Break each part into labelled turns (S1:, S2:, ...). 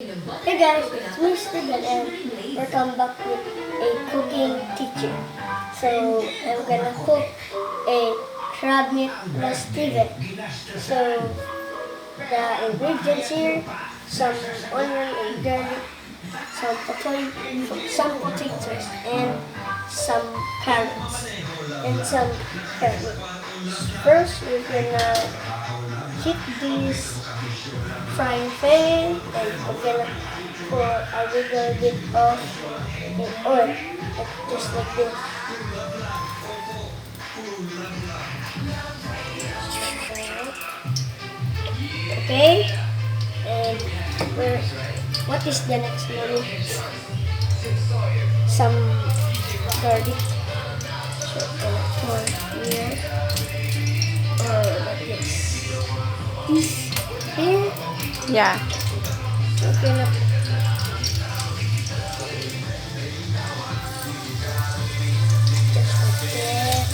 S1: Hey guys, it's me Steven and welcome back with a cooking teacher. So I'm gonna cook a crab meat Steven. So the ingredients here, some onion and garlic, some potatoes and some carrots and some carrot. First we're gonna heat this frying pan and we're gonna pour a little bit of oil, just like this. Okay, and what is the next one? Some garlic. So I'm gonna pour here, or like this here.
S2: Yeah.
S1: So I'm gonna just like that.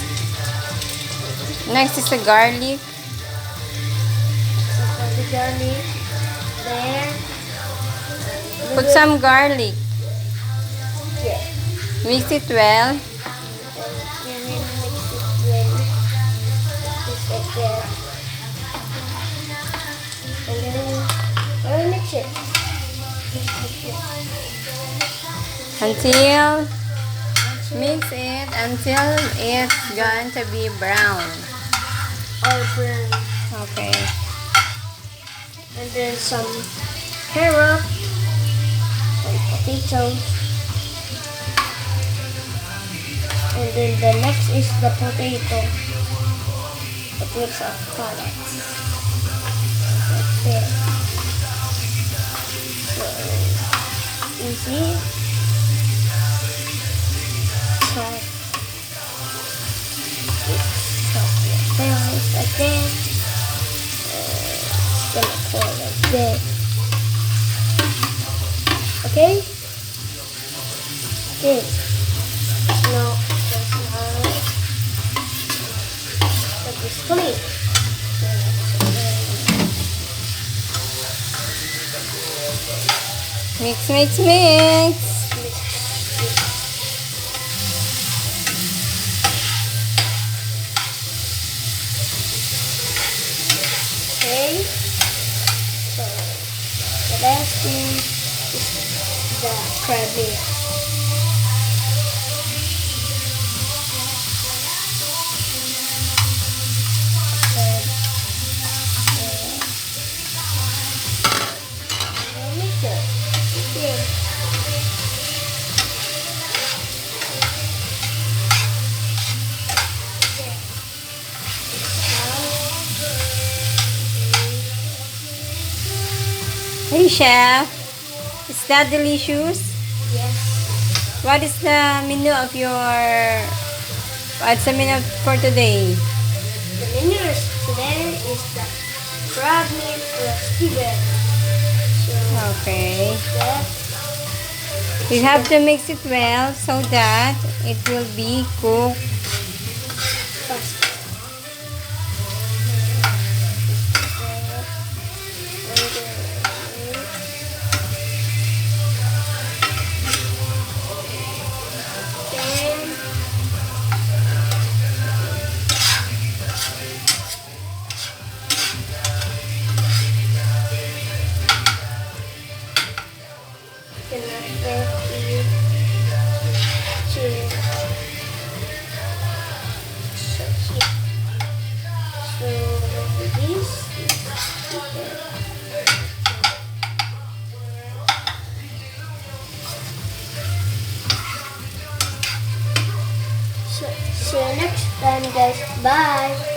S2: Next is the garlic.
S1: The garlic there.
S2: Put some garlic.
S1: Yeah.
S2: Mix it well.
S1: And you will mix it well. Just like that. And then I'll mix it. Just like that.
S2: Until mix it until it's going to be brown.
S1: Or burn.
S2: Okay.
S1: And then some carrot, some potatoes. And then the next is the potato. It mix of carrots. Like that. So easy. So it's like that. Gonna pour like that. Okay? Okay. Now, let this clean.
S2: Mix, mix, mix.
S1: Okay? So, the last thing is the crab meat. Mix it. Okay.
S2: Hey chef, is that delicious?
S1: Yes.
S2: What is the menu of what's the menu for today?
S1: The menu today is the crab meat Steven. So
S2: Okay.
S1: that
S2: You have to mix it well so that it will be cooked.
S1: pasta. So, see you next time guys. Bye.